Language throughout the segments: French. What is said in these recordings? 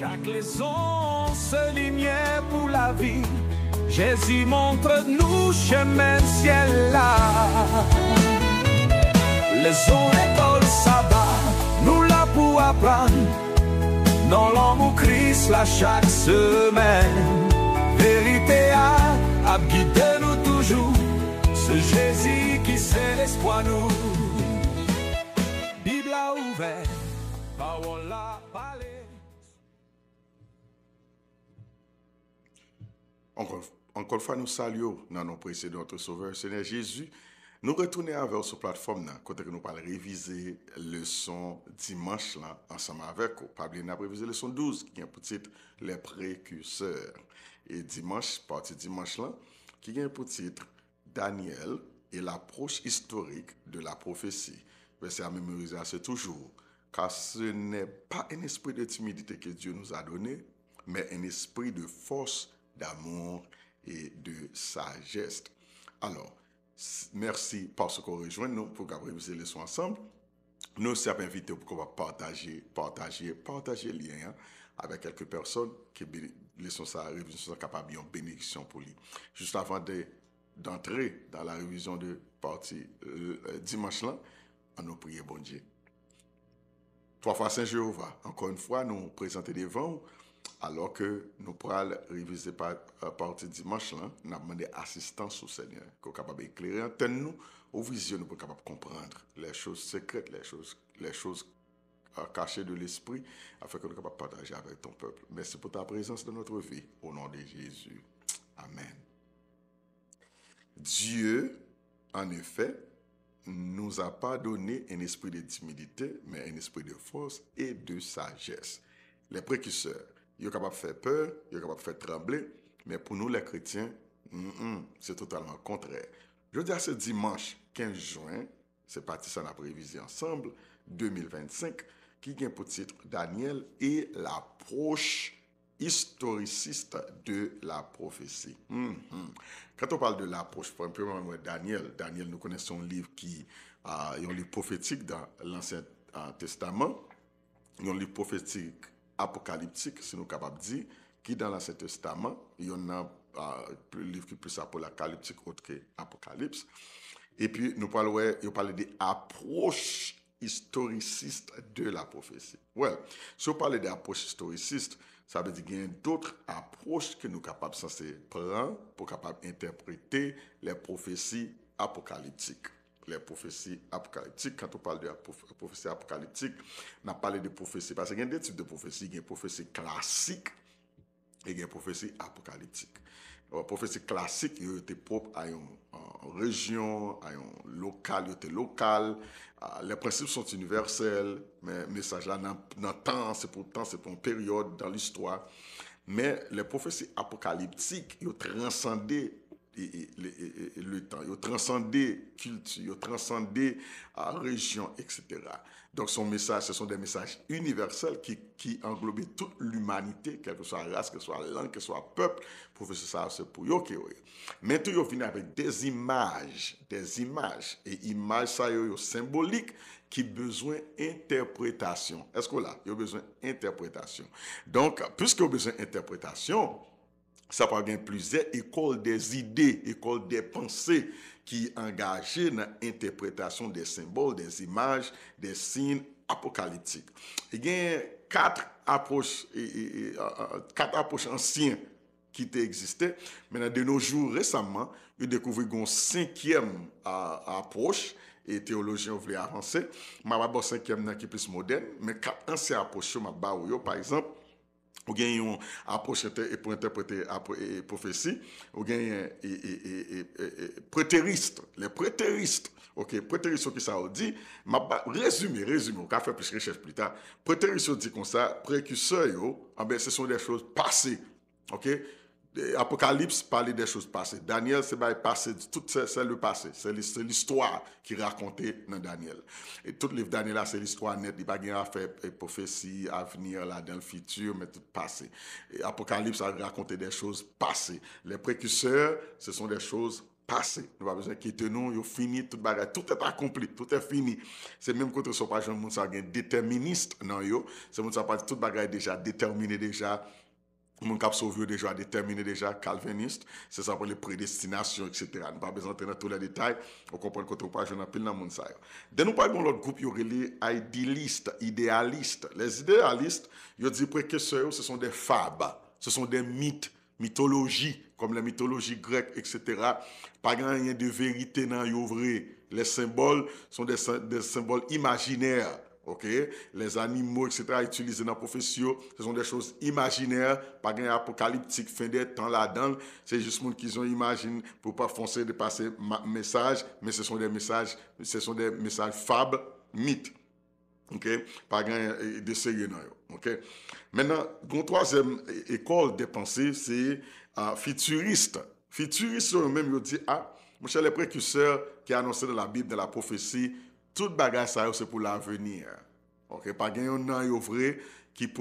Chaque leçon se lumière pour la vie. Jésus montre-nous chemin ciel là. Leçon école sabbat, nous là pour apprendre. Dans l'amour Christ là chaque semaine. Vérité a guidé nous toujours. Ce Jésus qui c'est l'espoir nous. Bible a ouvert, parole a parlé. Encore une fois, nous saluons dans nos précédents notre Sauveur, Seigneur Jésus. Nous retournons avec cette plateforme, côté que nous parlons réviser leçon dimanche là, ensemble avec vous. Pas oublier, nous avons révisé leçon 12, qui est pour titre les précurseurs. Et dimanche, partie dimanche là, qui est pour titre Daniel et l'approche historique de la prophétie. Verset à mémoriser, c'est toujours, car ce n'est pas un esprit de timidité que Dieu nous a donné, mais un esprit de force, d'amour et de sagesse. Alors, merci parce qu'on rejoint nous pour réviser les leçons ensemble. Nous sommes invités pour qu'on va partager le lien avec quelques personnes qui sont ça révision capable de bénédiction pour lui. Juste avant d'entrer dans la révision de partie dimanche là, on nous prie bon Dieu. Trois fois Saint Jéhovah, encore une fois, nous présenter devant vous. Alors que nous pourrons réviser par partie dimanche, là, nous avons demandé assistance au Seigneur, qu'on soit capable d'éclairer antenne nous, aux visions, nous sommes capables de comprendre les choses secrètes, les choses cachées de l'esprit, afin que nous soyons capables de partager avec ton peuple. Merci pour ta présence dans notre vie, au nom de Jésus. Amen. Dieu, en effet, nous a pas donné un esprit de timidité, mais un esprit de force et de sagesse. Les précurseurs, ils sont capables de faire peur, ils sont capables de faire trembler, mais pour nous les chrétiens, c'est totalement contraire. Je dis à ce dimanche 15 juin, c'est parti ça la prévision ensemble, 2025, qui vient pour titre Daniel et l'approche historiciste de la prophétie. Quand on parle de l'approche, pour un peu Daniel, nous connaissons un livre qui est un livre prophétique dans l'Ancien Testament, un livre prophétique apocalyptique, si nous sommes capables de dire, qui dans l'Ancien Testament, il y en a un livre qui est plus apocalyptique autre que Apocalypse. Et puis, nous parlons de l'approche historiciste de la prophétie. Ouais, si on parle d'approche historiciste, ça veut dire qu'il y a d'autres approches que nous sommes capables de prendre pour capables d'interpréter les prophéties apocalyptiques. Les prophéties apocalyptiques, quand on parle de prophétie apocalyptique, on a parlé de prophéties, parce qu'il y a deux types de prophéties, il y a une prophétie classique et il y a une prophétie apocalyptique. La prophétie classique, il était propre à une région, à un local, les principes sont universels, mais le message là, dans le temps, c'est pour une période dans l'histoire. Mais les prophéties apocalyptiques, ils ont transcendé le temps, ils ont transcendé culture, ils ont transcendé région, etc. Donc son message, ce sont des messages universels qui englobent toute l'humanité, quelle que soit la race, quelle que soit la langue, quel que soit le peuple, pour faire ça, c'est pour eux. Maintenant, ils viennent avec des images, et images, ça, symboliques, qui ont besoin d'interprétation. Est-ce que là, ils ont besoin d'interprétation? Donc, puisqu'ils ont besoin d'interprétation, ça peut avoir plusieurs écoles des idées, écoles des pensées qui engagent dans l'interprétation des symboles, des images, des signes apocalyptiques. Il y a quatre approches anciennes qui existaient. Maintenant, de nos jours, récemment, ils ont découvert une cinquième approche, et théologiens voulaient avancer. Je vais avoir une cinquième qui est plus moderne, mais quatre anciennes approches, par exemple, ou bien une approche pour interpréter la prophétie, ou bien prétériste, les prétéristes. OK, prétériste qui ça dit, résumé, on va faire plus de recherche plus tard. Prétériste dit comme ça, précurseurs, ce sont des choses passées. OK? Apocalypse parlait des choses passées. Daniel, c'est passé, tout c'est le passé. C'est l'histoire qui est racontée dans Daniel. Et tout le livre de Daniel, c'est l'histoire nette. Il n'y a pas de affaire prophétie, avenir, là, dans le futur, mais tout passé. Et Apocalypse a raconté des choses passées. Les précurseurs, ce sont des choses passé. Nous pas besoin quitter nous, yo fini tout bagage, tout est accompli, tout est fini. C'est même quand on soit pas monde ça gain déterministe non yo, c'est monde ça pas tout bagage déjà déterminé déjà. Mon cap sauvé déjà déterminé déjà calviniste, c'est ça pour les prédestinations etc. Nous pas besoin d'entrer dans tous les détails, on comprend que pas jeune pile dans monde ça. De nous parlons l'autre groupe yo relé idéalistes. Les idéalistes, yo dit précurseurs, ce sont des fables, ce sont des mythes, mythologies comme la mythologie grecque etc. Pas rien de vérité dans yo vrai. Les symboles sont des symboles imaginaires. Ok, les animaux, etc., utilisés dans la prophétie, ce sont des choses imaginaires, pas un apocalyptique, fin des temps là-dedans. C'est juste monde qu'ils ont imaginé pour pas foncer de passer message, mais ce sont des messages fables, mythes. Ok, pas un de sérieux non. Ok, maintenant, une troisième école des pensées, c'est futuriste. Futuriste, eux-mêmes, ils disent mon cher, les précurseurs qui annoncé dans la Bible, dans la prophétie. Tout bagage ça c'est pour l'avenir. OK, pas gain un vrai qui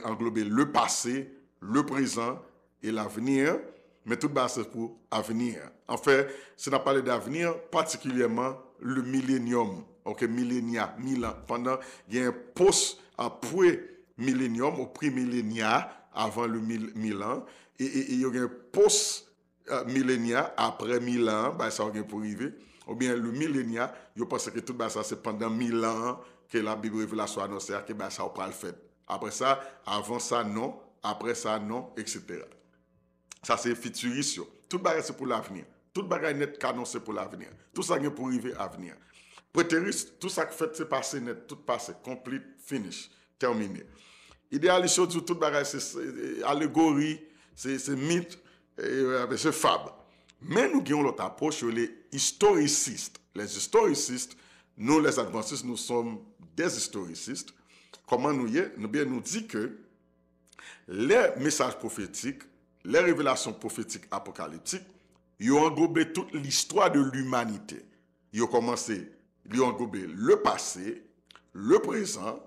englobe le passé, le présent et l'avenir, mais tout bagage c'est pour l'avenir. En fait, si on a parlé d'avenir, particulièrement le millénium. OK, millénia, 1000 ans. Pendant il y a un post après millénium au pré-millénia avant le 1000 ans et il y a un post millénia après 1000 ans, bah ça va pour arriver. Ou bien le millénia, je pense que tout ça c'est pendant 1000 ans que la Bible révélation annoncée que ça va le faire. Après ça, avant ça non, après ça non, etc. Ça c'est futuriste. Tout bagage c'est pour l'avenir. Tout bagage net qu'annoncé pour l'avenir. Tout ça est pour arriver à venir. Prétériste, tout ça que fait c'est passé net, tout passé, complete, finish, terminé. Idéaliste, tout bagage c'est allégorie, c'est mythe, c'est fable. Mais nous avons l'autre approche, les historicistes. Les historicistes, nous les adventistes, nous sommes des historicistes. Comment nous y est? Nous dit que les messages prophétiques, les révélations prophétiques apocalyptiques, ils ont englobé toute l'histoire de l'humanité. Ils ont commencé, ils ont englobé le passé, le présent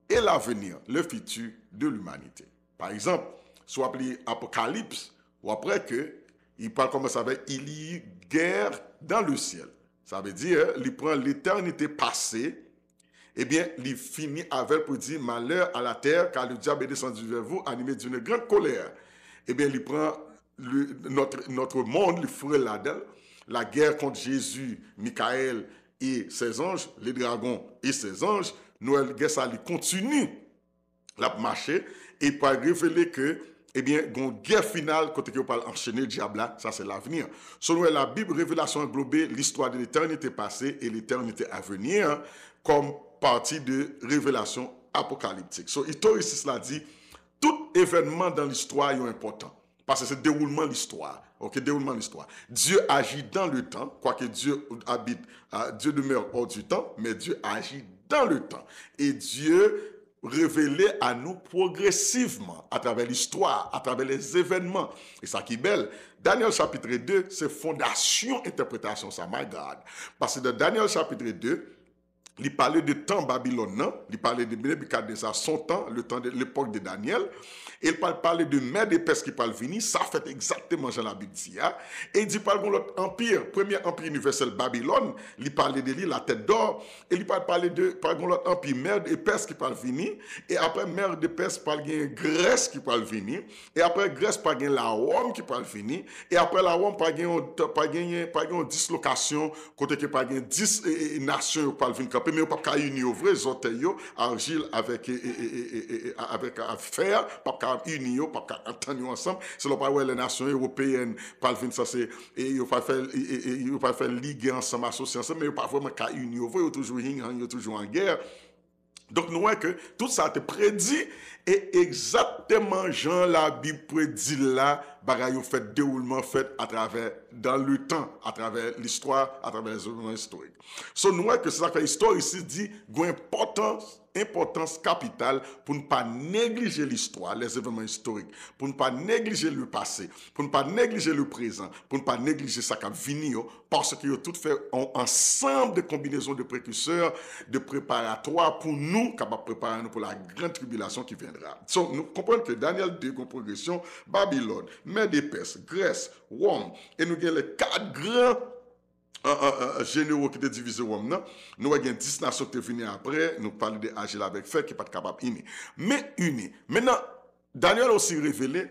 et l'avenir, le futur de l'humanité. Par exemple, soit appelé Apocalypse, ou après que il parle comme ça veut il y a guerre dans le ciel. Ça veut dire, il prend l'éternité passée, et bien, il finit avec pour dire malheur à la terre, car le diable est descendu vers vous, animé d'une grande colère. Et bien, il prend notre monde, il ferait là-dedans, la guerre contre Jésus, Michael et ses anges, les dragons et ses anges, Noël, ça il continue la marcher, et pour révéler que eh bien, une guerre finale, quand on parle enchaîner le diable là, ça c'est l'avenir. Selon la Bible, révélation englobée l'histoire de l'éternité passée et l'éternité à venir comme partie de révélation apocalyptique. So, historiciste l'a dit, tout événement dans l'histoire est important. Parce que c'est déroulement de l'histoire. Ok, déroulement de l'histoire. Dieu agit dans le temps, quoique Dieu habite, Dieu demeure hors du temps, mais Dieu agit dans le temps. Et Dieu révélé à nous progressivement à travers l'histoire, à travers les événements. Et ça qui est belle. Daniel chapitre 2, c'est fondation, interprétation, ça, my God. Parce que dans Daniel chapitre 2, il parlait de temps Babylone, il parlait de Nebuchadnezzar, son temps, le temps de l'époque de Daniel. Et il parlait de mer d'épaisse qui parle venir, ça fait exactement Jean la Bible dit. Et il dit par l'autre empire, premier empire universel Babylone, il parlait de lui, la tête d'or, et il parlait de par l'autre empire mer d'épaisse qui parle venir, et après mer d'épaisse parle Grèce qui parle venir, et après Grèce parle la Rome qui parle venir, et après la Rome parle une dislocation, côté que parle 10 nations qui parle venir, mais on pas unir vrai zoteil argile avec fer, pas unir, pas entendre ensemble, c'est là pas les nations européennes parlent venir ça c'est et il pas faire ligue ensemble associer ensemble mais pas vraiment qu'à unir vrai toujours toujours en guerre. Donc nous voyons que tout ça a été prédit et exactement Jean la Bible prédit là, bagaille fait déroulement fait à travers dans le temps, à travers l'histoire, à travers les événements historiques. So nous voyons que c'est ça que l'histoire ici dit une importance capitale pour ne pas négliger l'histoire, les événements historiques, pour ne pas négliger le passé, pour ne pas négliger le présent, pour ne pas négliger ça qui vient, parce qu'ils ont tout fait ensemble de combinaisons de précurseurs, de préparatoires pour nous, capables de préparer nous pour la grande tribulation qui viendra. Donc, nous comprenons que Daniel 2, une progression, Babylone, mer d'épaisse, Grèce, Rome, et nous avons les 4 grands généraux qui étaient divisés au Rome. Nous avons 10 nations qui sont venues après, nous parlons de Agile avec fer qui n'est pas capable d'unir. Mais unis. Maintenant, Daniel a aussi révélé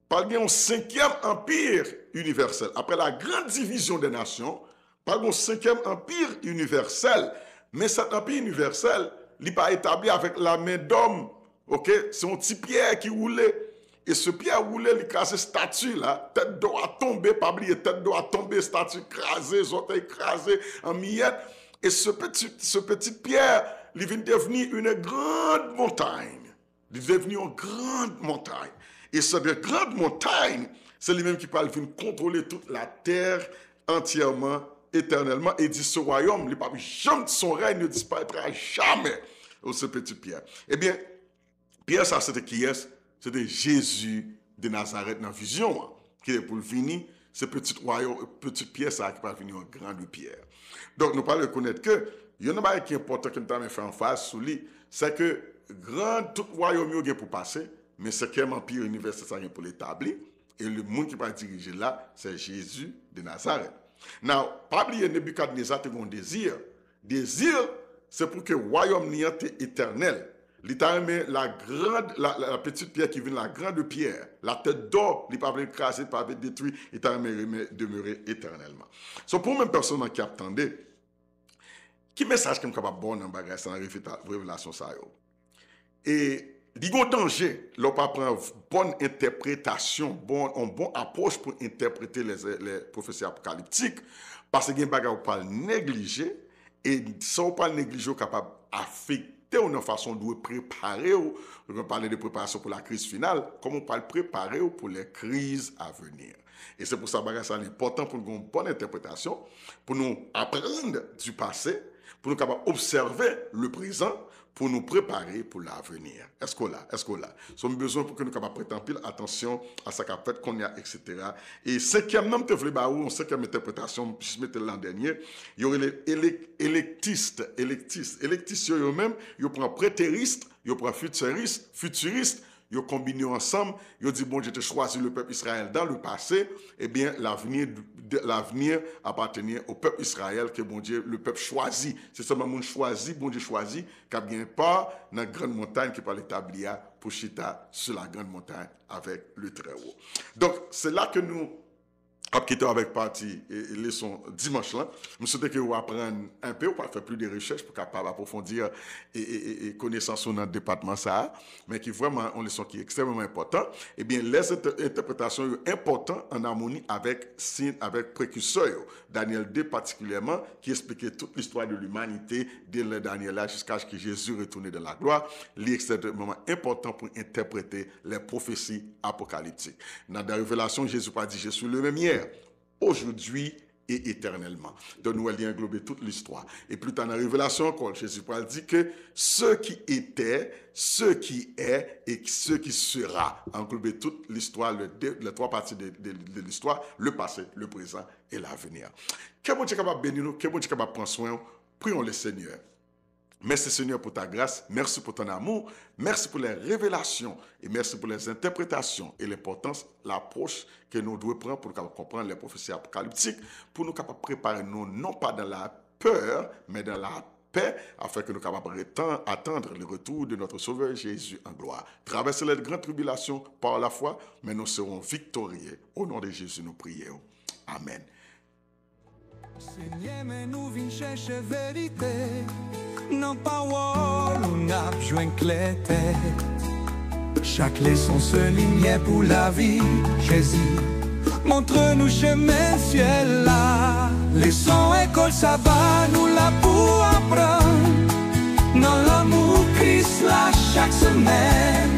par un 5e empire universel. Après la grande division des nations, par un 5e empire universel. Mais cet empire universel, il n'est pas établi avec la main d'homme. Ok? C'est un petit pierre qui roulait. Et ce pierre roulé, il crase statue là. Tête d'eau a tombé, pas oublier, tête d'eau a tombé, statue crasée, orteils écrasés en miettes. Et ce petit pierre, il vient devenir une grande montagne. Il est devenu une grande montagne. Et cette grande montagne, c'est lui-même qui parle, vient contrôler toute la terre entièrement, éternellement. Et dit ce royaume, il n'est pas jamais son règne ne disparaîtra jamais. Oh, ce petit pierre. Eh bien, Pierre, ça c'était qui est? C'était Jésus de Nazareth dans la vision, qui est pour venir, ce petit royaume, petite pierre, ça qui va venir en grande pierre. Donc, nous parlons de connaître que, il y a un chose qui est important que nous avons fait en face sous lui, c'est que tout royaume est pour passer, mais ce qui est empire universel, ça vient pour l'établir, et le monde qui va diriger là, c'est Jésus de Nazareth. Now, pas oublier Nebuchadnezzar a un désir. Désir, c'est pour que le royaume soit éternel. L'État met la petite pierre qui vient la grande pierre. La tête d'or, il ne peut pas écraser, il ne peut pas détruire, il peut demeurer éternellement. So, pour même personne qui attendait, qui message qui est capable de bon dans la révélation ça et il y a un danger, l'on pas prendre bonne interprétation, une bonne approche pour interpréter les prophéties apocalyptiques, parce qu'il y a des bagages qu'on pas négliger, et ça on pas négliger, capable d'affecter une façon de préparer, on parler de préparation pour la crise finale, comme on parle préparer pour les crises à venir. Et c'est pour ça que c'est important pour nous avoir une bonne interprétation, pour nous apprendre du passé, pour nous capables observer le présent, pour nous préparer pour l'avenir. Est-ce qu'on l'a? Est-ce qu'on l'a? Nous avons besoin pour que nous capables prêter pile attention à ce qu'a fait, qu'on y a, etc. Et cinquième nom, en cinquième interprétation, je mettais l'an dernier, il y aurait les électistes. Électistes, eux-mêmes, ils prennent prétéristes, ils prennent futuristes, ils combinent ensemble, ils disent, bon, j'ai choisi le peuple Israël dans le passé, eh bien, l'avenir appartenait au peuple Israël, que bon Dieu, le peuple choisi. C'est seulement mon choisi, bon Dieu choisi, qui vient pas dans la grande montagne qui peut l'établir pour chita sur la grande montagne avec le Très-Haut. Donc, c'est là que nous quittons avec partie et leçon dimanche là. Je souhaite que vous appreniez un peu, pour faire plus de recherches pour capable approfondir et connaissance dans le département ça, mais qui vraiment une leçon qui est extrêmement importante. Eh bien, les interprétations sont importantes en harmonie avec précurseurs. Daniel 2 particulièrement, qui expliquait toute l'histoire de l'humanité dès le Daniel là jusqu'à ce que Jésus retourne de la gloire. C'est extrêmement important pour interpréter les prophéties apocalyptiques. Dans la révélation, Jésus a dit, je suis le même hier, aujourd'hui et éternellement. Donc nous allons englober toute l'histoire. Et plus tard dans la révélation encore, Jésus dit que ce qui était, ce qui est et ce qui sera, englober toute l'histoire, les 3 parties de l'histoire, le passé, le présent et l'avenir. Que bon Dieu capable de bénir nous, que bon Dieu capable de prendre soin, prions le Seigneur. Merci Seigneur pour ta grâce, merci pour ton amour, merci pour les révélations et merci pour les interprétations et l'importance, l'approche que nous devons prendre pour comprendre les prophéties apocalyptiques, pour nous capables de préparer nous non pas dans la peur, mais dans la paix, afin que nous capables attendre le retour de notre Sauveur Jésus en gloire. Traverser les grandes tribulations par la foi, mais nous serons victorieux. Au nom de Jésus, nous prions. Amen. Seigneur, mais nous venons chercher vérité. Non parole, on a besoin clarté. Chaque leçon se ligne pour la vie. Jésus, montre-nous chemin ciel là. Leçon école, ça va nous là pour apprendre. Dans l'amour Christ là chaque semaine.